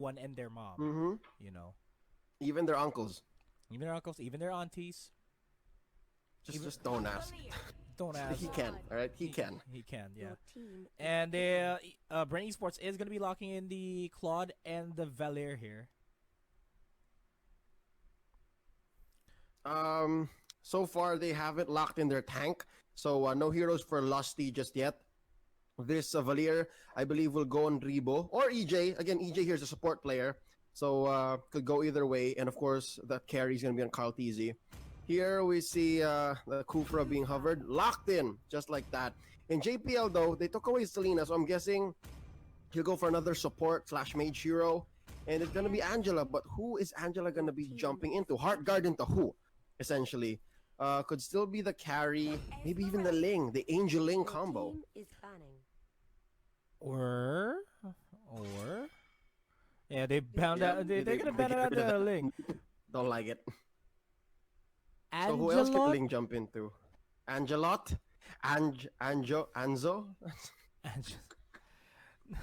one and their mom. Mm-hmm. You know, Even their uncles. even their uncles, even their aunties. Just Even, just don't ask. don't ask. He can. All right. He can. He can, yeah. Your team is And picking. Bren Esports is gonna be locking in the Claude and the Valir here. So far they haven't locked in their tank. So no heroes for Lusty just yet. This Valier, I believe, will go on Rebo or EJ. Again, EJ here is a support player, so could go either way. And of course, the carry is going to be on Carl Tizzy. Here we see the Kufra being hovered, locked in, just like that. In JPL, though, they took away Selena, so I'm guessing he'll go for another support slash mage hero. And it's going to be Angela, but who is Angela going to be jumping into? Heartguard into who, essentially? Could still be the carry, maybe even the Ling, the Angel Ling Your combo. team is banning. Or yeah, they bound out. They're gonna ban out the Ling. Don't like it. So who else can Ling jump into? Angelot? Anzo?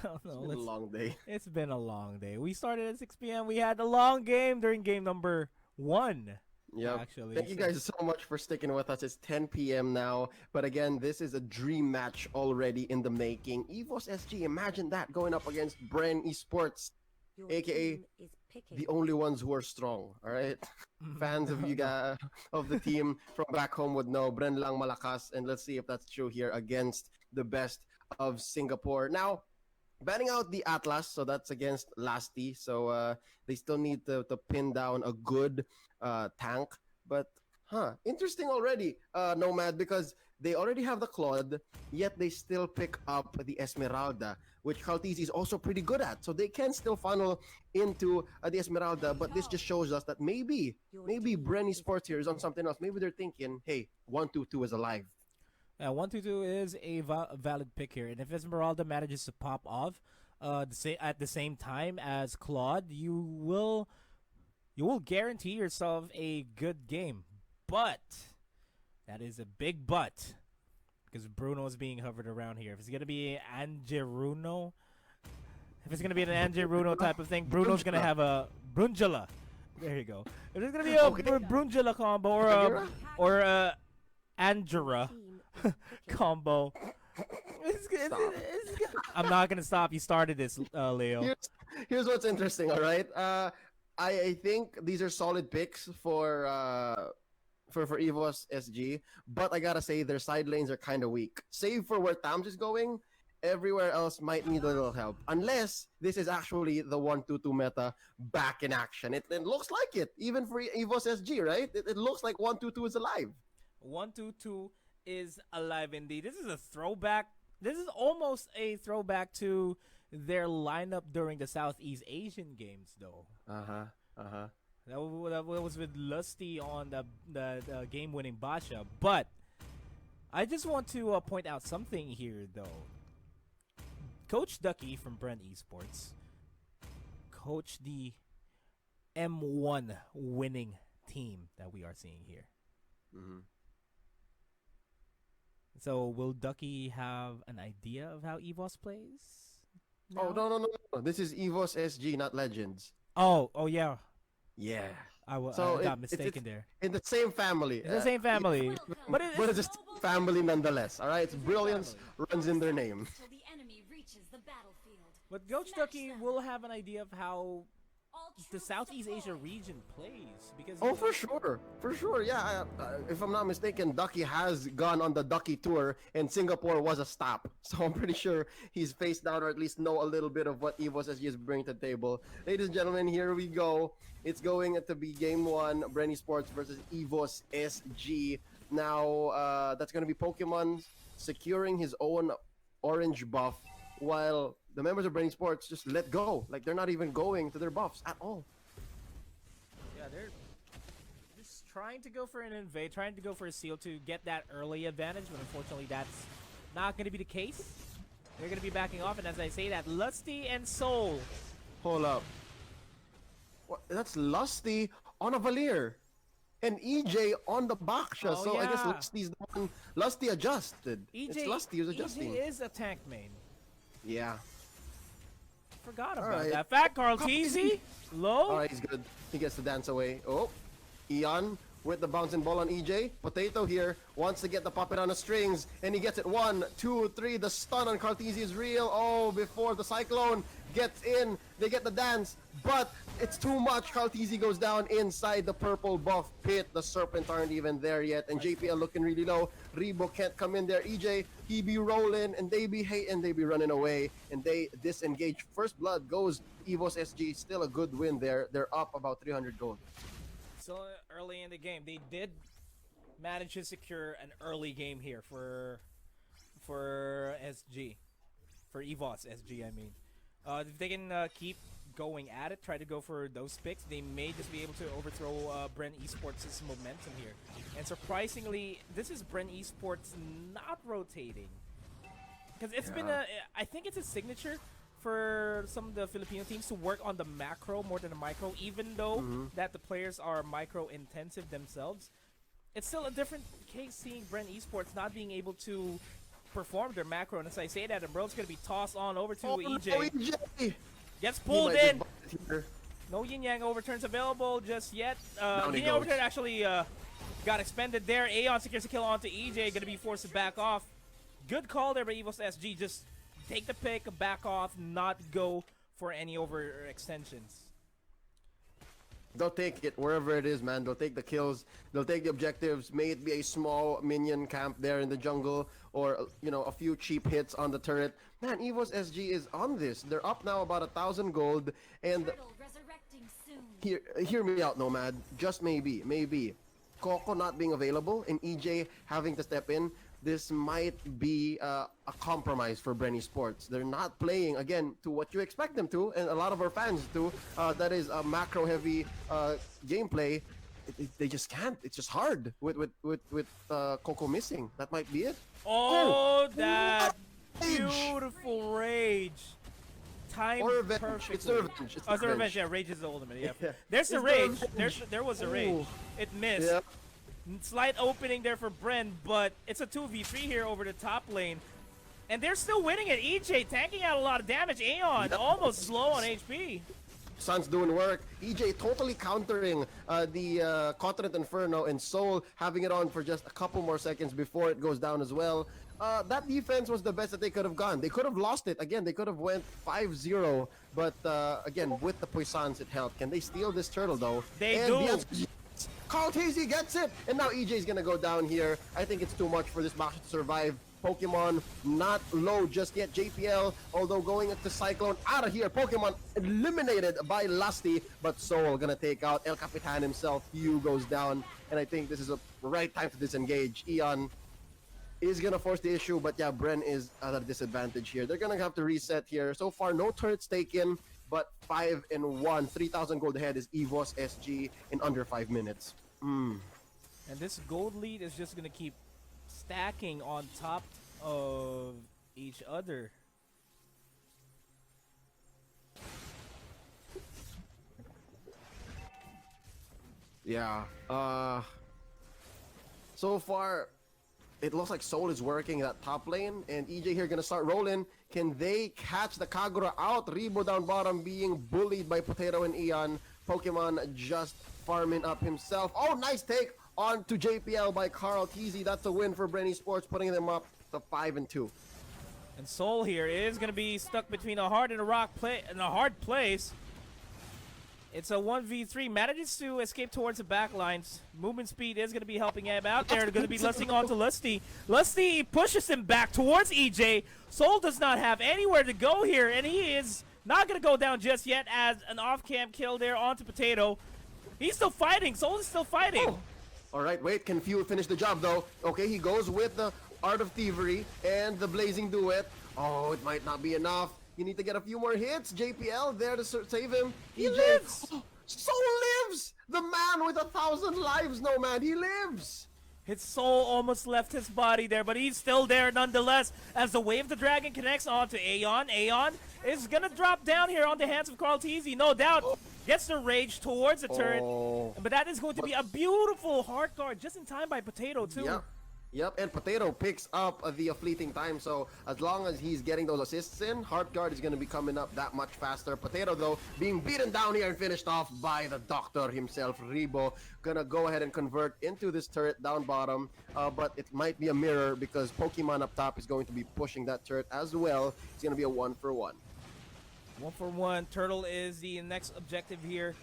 No, no. It's been a long day. It's been a long day. We started at 6 p.m. We had a long game during game number 1. Yep. Actually, Thank you guys so much for sticking with us. It's 10 p.m. now. But again, this is a dream match already in the making. Evos SG, imagine that going up against Bren Esports, Your aka team is picking. the only ones who are strong. All right, fans of you guys of the team from back home would know Bren lang malakas, and let's see if that's true here against the best of Singapore. Now, banning out the Atlas, so that's against Lasty. So they still need to pin down a good tank. But interesting already, Nomad, because they already have the Claude, yet they still pick up the Esmeralda, which Kaltizi is also pretty good at. So they can still funnel into the Esmeralda, but this just shows us that maybe Bren Esports here is on something else. Maybe they're thinking, hey, 122 is alive. 122 is a valid pick here, and if Esmeralda manages to pop off, at the same time as Claude, you will guarantee yourself a good game. But that is a big but, because Bruno is being hovered around here. If it's gonna be Angeruno, if it's gonna be an Angeruno type of thing, Bruno's gonna have a Brunjula. There you go. If it's gonna be a Brunjula combo or a Angera Team is picking. combo. I'm not gonna stop. You started this, Leo. Here's what's interesting. All right, I think these are solid picks for Evos SG, but I gotta say their side lanes are kind of weak. Save for where Tams is going, everywhere else might need a little help. Unless this is actually the 1-2-2 meta back in action. It looks like it, even for Evos SG, right? It looks like 1-2-2 is alive. 1-2-2 is alive indeed. This is a throwback. This is almost a throwback to their lineup during the Southeast Asian games, though. That was with Lusty on the game-winning Basha. But I just want to point out something here, though. Coach Ducky from Bren Esports coached the M1 winning team that we are seeing here. Mm-hmm. So will Ducky have an idea of how Evos plays? Oh, no. This is Evos SG, not Legends. Oh yeah. Yeah. I So got it's mistaken there. in the same family. It's the same family, but But it's just family nonetheless. All right, it's brilliance runs in their name. Till the enemy reaches the battlefield. But Coach Ducky will have an idea of how All the troops Southeast Asia deployed. region plays, because Oh, for sure. Yeah, if I'm not mistaken, Ducky has gone on the Ducky tour, and Singapore was a stop. So I'm pretty sure he's faced down, or at least know a little bit of what Evos SG is bringing to the table. Ladies and gentlemen, here we go. It's going to be Game 1, Bren Esports versus Evos SG. Now, that's going to be Pokemon securing his own orange buff, while the members of Bren Esports just let go. Like, they're not even going to their buffs at all. yeah, they're just trying to go for an invade, trying to go for a seal to get that early advantage, but unfortunately that's not going to be the case. They're going to be backing off, and as I say that, Lusty and Soul. Hold up. What? That's Lusty on a Valier. And EJ on the Baksha. Oh, So I guess yeah. Lusty's the one. Lusty adjusted. It's Lusty who's adjusting. EJ is a tank main. Yeah. Forgot All about right. that. Fat Carl Teasy. Low. All right, he's good. He gets the dance away. Oh, Eon with the bouncing ball on EJ. Potato here wants to get the puppet on the strings, and he gets it. 1, 2, 3. The stun on Cartesi is real. Oh, before the Cyclone gets in, they get the dance, but it's too much. Cartesi goes down inside the purple buff pit. The Serpent aren't even there yet, and JPL looking really low. Rebo can't come in there. EJ, he be rolling, and they be hating, they be running away, and they disengage. First blood goes Evos SG. Still a good win there. They're up about 300 gold. So early in the game, they did manage to secure an early game here for SG, for Evos SG. I mean, if they can keep going at it, try to go for those picks, they may just be able to overthrow Bren Esports' momentum here. And surprisingly, this is Bren Esports not rotating, because it's been I think it's a signature for some of the Filipino teams to work on the macro more than the micro, even though that the players are micro intensive themselves. It's still a different case seeing Bren Esports not being able to perform their macro. And as I say that, and bro's gonna be tossed on over to EJ. No, EJ! Gets He pulled might in. just here. No yin yang overturns available just yet. Down he Yin yang goes. overturn actually got expended there. Aeon secures a kill onto EJ, gonna be forced to back off. Good call there by Evos SG. Just take the pick, back off, not go for any overextensions. They'll take it wherever it is, man. They'll take the kills. They'll take the objectives. May it be a small minion camp there in the jungle, or a few cheap hits on the turret. Man, Evos SG is on this. They're up now about 1,000 gold, and Turtle resurrecting soon. hear me out, Nomad. Just maybe, Coco not being available and EJ having to step in. This might be a compromise for Bren Esports. They're not playing, again, to what you expect them to, and a lot of our fans do. That is a macro-heavy gameplay. They just can't. It's just hard with Coco missing. That might be it. Oh, that Rage! beautiful rage. Time Or revenge. perfectly. It's the revenge. It's Oh, it's the the revenge. Yeah, rage is the ultimate. Yeah. Yeah. There's the It's the rage. revenge. There was a rage. Ooh. It missed. Yeah. Slight opening there for Bren, but it's a 2v3 here over the top lane. And they're still winning it. EJ tanking out a lot of damage. Aeon almost low on HP. Sun's doing work. EJ totally countering the Continent Inferno, and Soul having it on for just a couple more seconds before it goes down as well. That defense was the best that they could have gone. They could have lost it. Again, they could have went 5-0. But again, with the Puissance, it helped. Can they steal this turtle, though? They and do. The answer is yes. Cartesi gets it! And now EJ's gonna go down here. I think it's too much for this match to survive. Pokemon not low just yet. JPL, although going into Cyclone, out of here. Pokemon eliminated by Lusty, but Soul gonna take out El Capitan himself. Yu goes down, and I think this is a right time to disengage. Eon is gonna force the issue, but yeah, Bren is at a disadvantage here. They're gonna have to reset here. So far, no turrets taken, but 5-1, 3,000 gold ahead is Evos SG in under 5 minutes. And this gold lead is just gonna keep stacking on top of each other. Yeah. So far, it looks like Soul is working that top lane, and EJ here gonna start rolling. Can they catch the Kagura out? Rebo down bottom being bullied by Potato and Eon. Pokemon just farming up himself. Oh, nice take on to JPL by Carl Teasy. That's a win for Bren Esports, putting them up to 5-2. And Soul here is gonna be stuck between a hard and a rock play in a hard place. It's a 1v3. Manages to escape towards the back lines. Movement speed is going to be helping him out there. They're going to be lusting onto Lusty. Lusty pushes him back towards EJ. Soul does not have anywhere to go here, and he is not going to go down just yet as an off-cam kill there onto Potato. He's still fighting. Soul is still fighting. Oh. All right, wait. Can Fuel finish the job, though? Okay, he goes with the Art of Thievery and the Blazing Duet. Oh, it might not be enough. You need to get a few more hits. JPL there to save him. He lives! Oh, Soul lives! The man with 1,000 lives, no man. He lives! His soul almost left his body there, but he's still there nonetheless. As the Wave of the Dragon connects onto Aeon. Aeon is going to drop down here on the hands of Carl Teasy, no doubt. Gets the rage towards the turret. Oh. But that is going to be a beautiful hard guard just in time by Potato, too. Yeah. Yep, and Potato picks up the fleeting time, so as long as he's getting those assists in, Heartguard is going to be coming up that much faster. Potato, though, being beaten down here and finished off by the doctor himself, Rebo. Gonna go ahead and convert into this turret down bottom, but it might be a mirror because Pokemon up top is going to be pushing that turret as well. It's going to be a 1-for-1. 1-for-1. Turtle is the next objective here.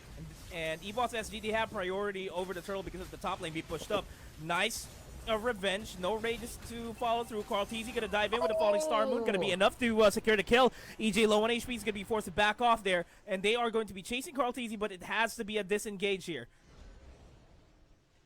And Evos SG, they have priority over the Turtle because of the top lane being pushed up. Nice revenge. No rages to follow through. Carl Teasy gonna dive in with a falling star moon. Gonna be enough to secure the kill. EJ low on HP is gonna be forced to back off there. And they are going to be chasing Carl Teasy, but it has to be a disengage here.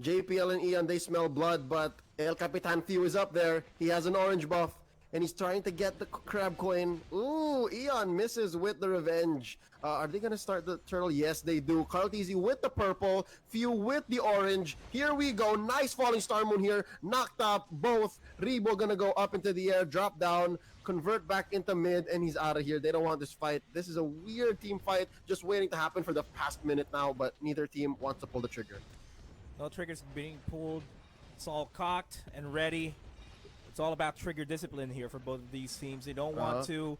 JPL and Ian, they smell blood, but El Capitan Theo is up there. He has an orange buff, and he's trying to get the crab coin. Ooh, Ian misses with the revenge. Are they going to start the turtle? Yes, they do. Carl Teasy with the purple, Few with the orange. Here we go. Nice falling star moon here. Knocked up both. Rebo going to go up into the air, drop down, convert back into mid, and he's out of here. They don't want this fight. This is a weird team fight just waiting to happen for the past minute now, but neither team wants to pull the trigger. No triggers being pulled. It's all cocked and ready. It's all about trigger discipline here for both of these teams. They don't want to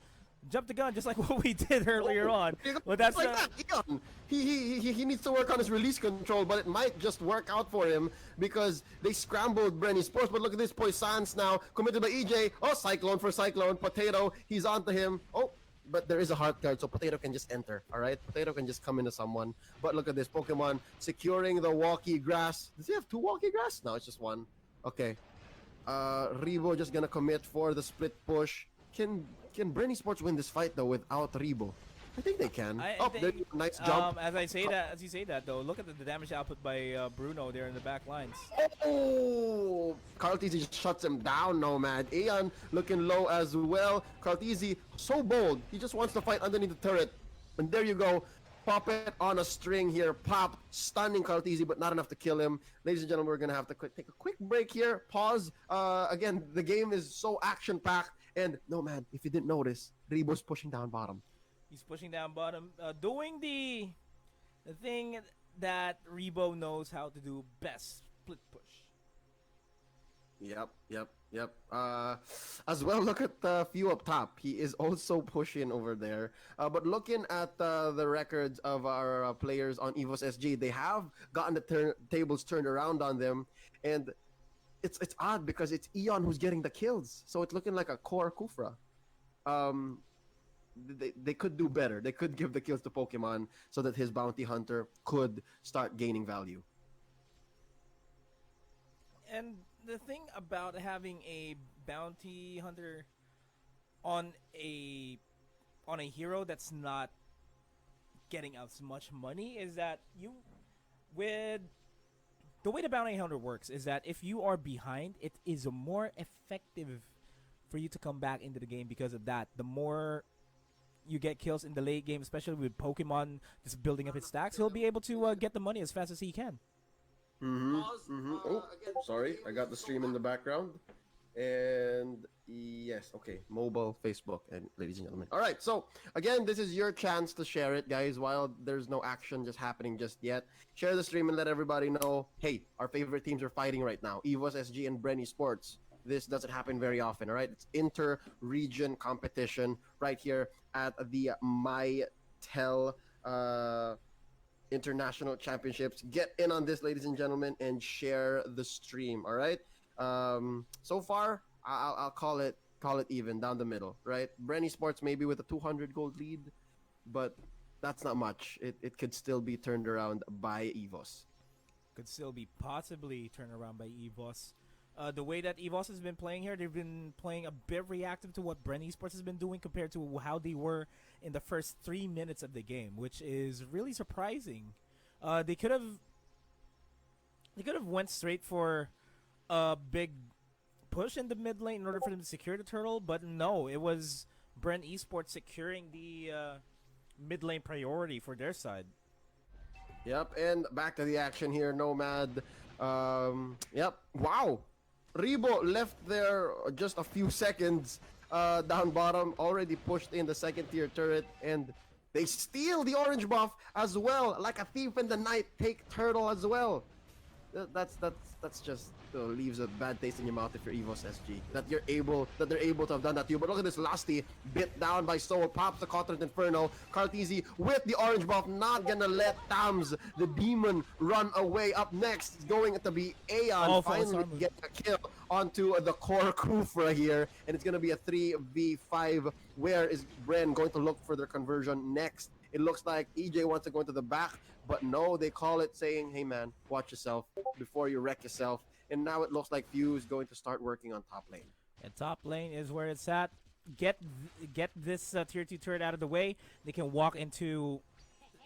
jump the gun just like what we did earlier on. But that's like that. Ian, he needs to work on his release control, but it might just work out for him because they scrambled Bren Esports. But look at this, Poisons now committed by EJ. Oh, Cyclone for Cyclone. Potato, he's onto him. Oh, but there is a heart guard, so Potato can just enter. All right, Potato can just come into someone. But look at this, Pokemon securing the walkie grass. Does he have 2 walkie grass? No, it's just 1. Okay. Rebo just gonna commit for the split push. Can Bren Esports win this fight though without Rebo? I think they can. There's a nice jump. As you say that though, look at the damage output by Bruno there in the back lines. Oh, Carteezy just shuts him down, Nomad. Aeon looking low as well. Carteezy so bold. He just wants to fight underneath the turret. And there you go. Pop it on a string here. Pop, stunning Carteezy, but not enough to kill him. Ladies and gentlemen, we're gonna have to take a quick break here. Pause. Again, the game is so action-packed. And no, man, if you didn't notice, Rebo's pushing down bottom. He's pushing down bottom, doing the thing that Rebo knows how to do best: split push. Yep. As well, look at Few up top. He is also pushing over there. But looking at the records of our players on Evos SG, they have gotten the tables turned around on them, and it's odd because it's Eon who's getting the kills. So it's looking like a core Kufra. They could do better. They could give the kills to Pokemon so that his bounty hunter could start gaining value. And the thing about having a bounty hunter on a hero that's not getting as much money is that with the way the bounty hunter works is that if you are behind, it is more effective for you to come back into the game because of that. The more you get kills in the late game, especially with Pokemon just building up his stacks, he'll be able to get the money as fast as he can. Oh, sorry, I got the stream in the background. And yes, okay, mobile, Facebook, and ladies and gentlemen. All right, so again, this is your chance to share it, guys. While there's no action just happening just yet, share the stream and let everybody know, hey, our favorite teams are fighting right now. Evos, SG, and Bren Esports. This doesn't happen very often, all right? It's inter-region competition right here at the Mytel International Championships. Get in on this, ladies and gentlemen, and share the stream, all right? So far, I'll call it even down the middle, right? Bren Esports maybe with a 200 gold lead, but that's not much. It could still be turned around by Evos. Could still be possibly turned around by Evos. The way that Evos has been playing here, they've been playing a bit reactive to what Bren Esports has been doing compared to how they were in the first 3 minutes of the game, which is really surprising. They could have went straight for a big push in the mid lane in order for them to secure the turtle, but no, it was Bren Esports securing the mid lane priority for their side. Yep, and back to the action here, Nomad. Yep, wow. Rebo left there just a few seconds down bottom, already pushed in the second tier turret, and they steal the orange buff as well, like a thief in the night, take turtle as well. That's just leaves a bad taste in your mouth if you're Evos SG. That they're able to have done that to you. But look at this Lusty bit down by Soul, pops the Cotton Inferno. Cartesi with the orange buff, not gonna let Tams the demon run away. Up next is going to be Aeon Oh, finally get a kill onto the core Kufra here, and it's gonna be a 3v5. Where is Bren going to look for their conversion next? It looks like EJ wants to go into the back, but no, they call it saying, hey man, watch yourself before you wreck yourself. And now it looks like Fuse going to start working on top lane. And top lane is where it's at. Get this tier 2 turret out of the way. They can walk into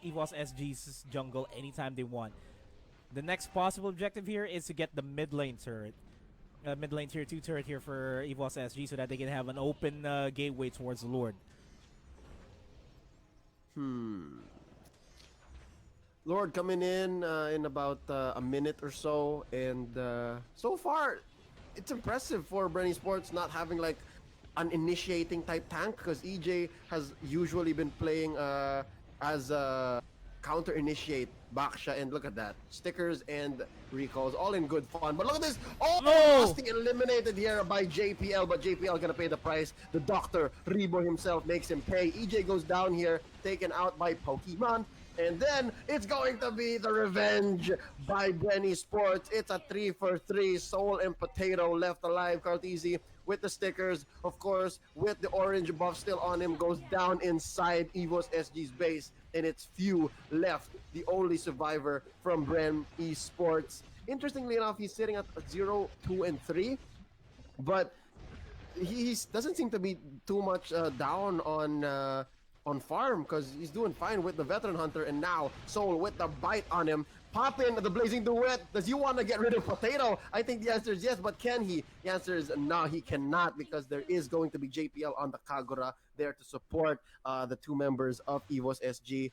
Evos SG's jungle anytime they want. The next possible objective here is to get the mid lane turret. Mid lane tier 2 turret here for Evos SG so that they can have an open gateway towards the Lord. Lord coming in about a minute or so, and so far it's impressive for Bren Esports not having like an initiating type tank, because EJ has usually been playing as a counter initiate Baksha, and look at that, stickers and recalls all in good fun. But look at this, Rusty eliminated here by JPL, but JPL gonna pay the price. The doctor Rebo himself makes him pay. EJ goes down here, taken out by Pokemon. And then it's going to be the revenge by Bren Esports. It's a 3-for-3. Soul and Potato left alive. Cartesi with the stickers, of course, with the orange buff still on him, goes down inside Evos SG's base. And it's few left, the only survivor from Bren Esports. Interestingly enough, he's sitting at 0, 2, and 3. But he doesn't seem to be too much down on farm, because he's doing fine with the veteran hunter. And now Soul with the bite on him, pop in the blazing duet. Does he want to get rid of Potato? I think the answer is yes, but can he? The answer is no, he cannot, because there is going to be JPL on the Kagura there to support the two members of Evos SG.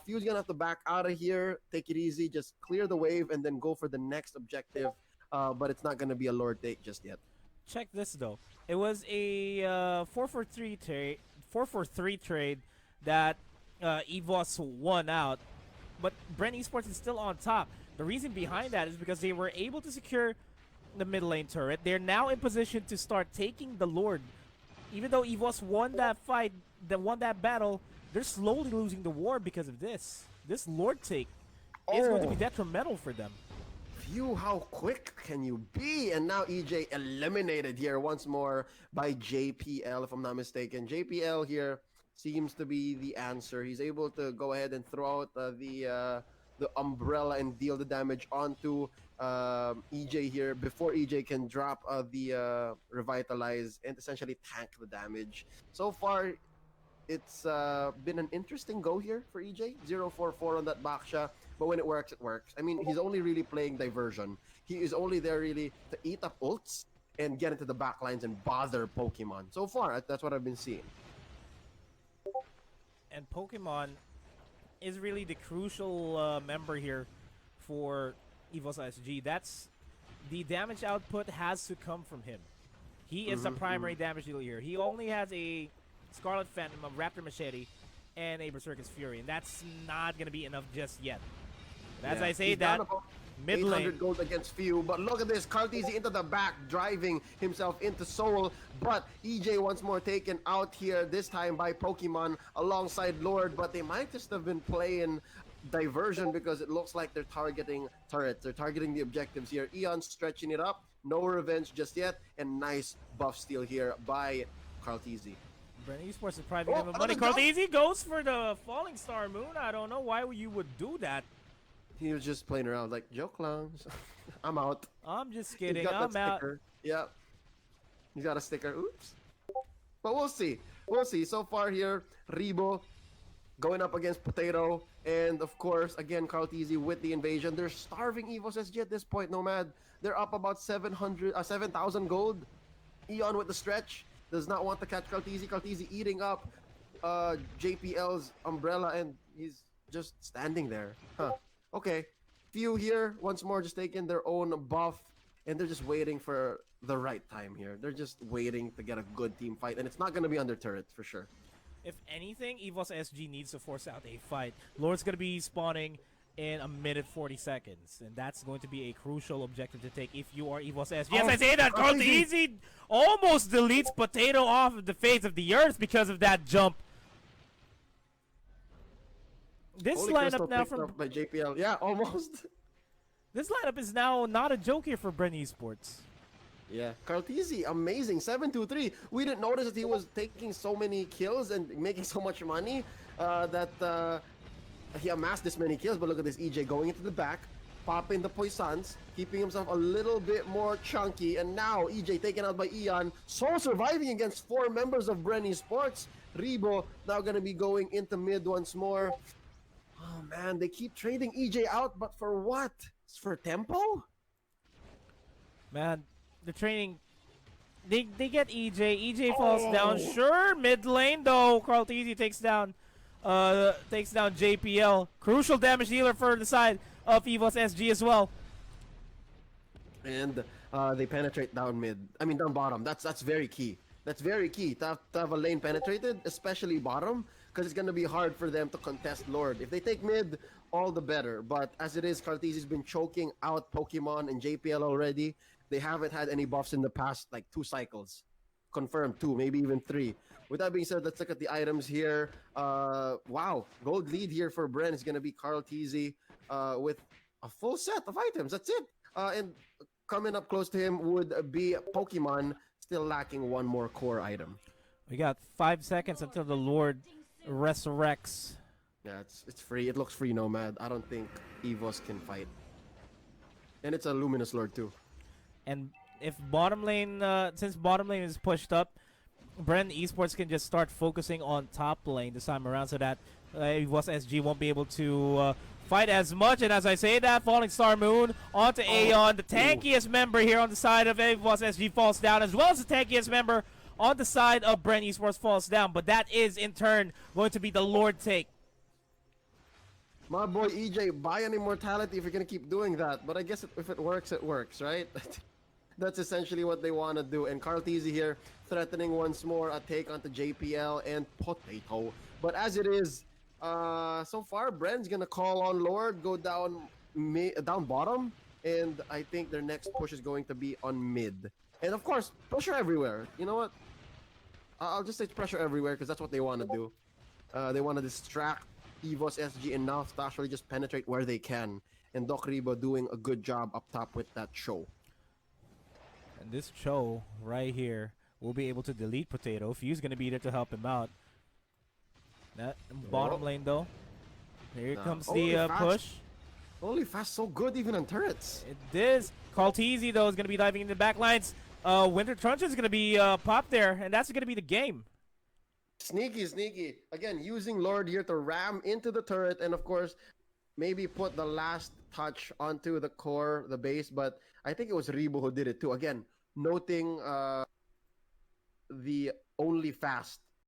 Fuse gonna have to back out of here, take it easy, just clear the wave and then go for the next objective, but it's not gonna be a Lord take just yet. Check this though. It was a 4-for-3 trade. 4-for-3 trade that Evos won out, but Bren Esports is still on top. The reason behind that is because they were able to secure the mid lane turret. They're now in position to start taking the Lord. Even though Evos won that fight, won that battle, they're slowly losing the war because of this. This Lord take is going to be detrimental for them. Phew, how quick can you be? And now EJ eliminated here once more by JPL, if I'm not mistaken. JPL here seems to be the answer. He's able to go ahead and throw out the umbrella and deal the damage onto EJ here before EJ can drop the revitalize and essentially tank the damage. So far, it's been an interesting go here for EJ. 0-4-4 on that Baksha. But when it works, it works. I mean, he's only really playing diversion. He is only there really to eat up ults and get into the backlines and bother Pokemon. So far, that's what I've been seeing. And Pokemon is really the crucial member here for Evos SG. That's the damage output has to come from him. He is the primary damage dealer here. He only has a Scarlet Phantom, a Raptor Machete, and a Berserker's Fury, and that's not going to be enough just yet. As I say, that mid lane 800 gold against few, but look at this, Cartesi into the back, driving himself into Soul, but EJ once more taken out here, this time by Pokemon alongside Lord, but they might just have been playing diversion because it looks like they're targeting turrets, they're targeting the objectives here. Eon stretching it up, no revenge just yet, and nice buff steal here by Cartesi. Bren Esports is probably giving him money. Cartesi goes for the Falling Star Moon. I don't know why you would do that. He was just playing around like, joke clowns. I'm out. I'm just kidding. He's got I'm that out. sticker. Yep. He's got a sticker. Oops. But we'll see. We'll see. So far here, Rebo going up against Potato. And of course, again, Cartesi with the invasion. They're starving Evos SG at this point, Nomad. They're up about 7,000 gold. Eon with the stretch. Does not want to catch Cartesi. Cartesi eating up JPL's umbrella, and he's just standing there. Huh. Okay. Few here, once more, just taking their own buff, and they're just waiting for the right time here. They're just waiting to get a good team fight, and it's not going to be under turret, for sure. If anything, Evos SG needs to force out a fight. Lord's going to be spawning in a minute 40 seconds, and that's going to be a crucial objective to take if you are Evos SG. Yes, I say that. Carl Easy almost deletes Potato off of the face of the earth because of that jump. This Holy lineup Crystal now picked from up by JPL. Yeah, almost. this lineup is now not a joke here for Bren Esports. Yeah, Cartesi, amazing. 7-2-3. We didn't notice that he was taking so many kills and making so much money that he amassed this many kills. But look at this EJ going into the back, popping the poisons, keeping himself a little bit more chunky. And now EJ taken out by Ian. Soul surviving against 4 members of Bren Esports. Rebo now going to be going into mid once more. Oh man, they keep trading EJ out, but for what? It's for tempo? Man, the training. They get EJ. EJ falls down. Sure, mid lane though. Carl Easy takes down JPL. Crucial damage dealer for the side of Evos SG as well. And they penetrate down mid. I mean down bottom. That's very key. That's very key to have a lane penetrated, especially bottom, because it's gonna be hard for them to contest Lord. If they take mid, all the better. But as it is, Cartesi's been choking out Pokemon and JPL already. They haven't had any buffs in the past like 2 cycles. Confirmed 2, maybe even 3. With that being said, let's look at the items here. Wow, gold lead here for Bren is gonna be Cartesi with a full set of items. That's it. And coming up close to him would be Pokemon, still lacking 1 more core item. We got 5 seconds until the Lord resurrects. Yeah, it's free. It looks free, Nomad. I don't think Evos can fight. And it's a Luminous Lord too. And if bottom lane, since bottom lane is pushed up, Bren Esports can just start focusing on top lane this time around so that Evos SG won't be able to fight as much. And as I say that, Falling Star Moon onto Aeon, the tankiest member here on the side of Evos SG falls down, as well as the tankiest member on the side of Bren Esports falls down. But that is in turn going to be the Lord take. My boy EJ, buy an immortality if you're gonna keep doing that. But I guess if it works, right? That's essentially what they want to do. And Cartesi here threatening once more a take onto JPL and Potato. But as it is, so far, Bren's gonna call on Lord, go down down bottom, and I think their next push is going to be on mid. And of course, pressure everywhere. You know what? I'll just say pressure everywhere because that's what they want to do. They want to distract Evos SG enough to actually just penetrate where they can. And Doc Rebo doing a good job up top with that show. And this Cho right here will be able to delete Potato. Few's going to be there to help him out. That bottom lane though. Here comes the push. Only fast so good even on turrets. It is. Cartesi though is going to be diving in the back lines. Winter Truncheon is going to be popped there, and that's going to be the game. Sneaky. Again, using Lord here to ram into the turret and, of course, maybe put the last touch onto the core, the base. But I think it was Rebo who did it too. Again, noting the only fast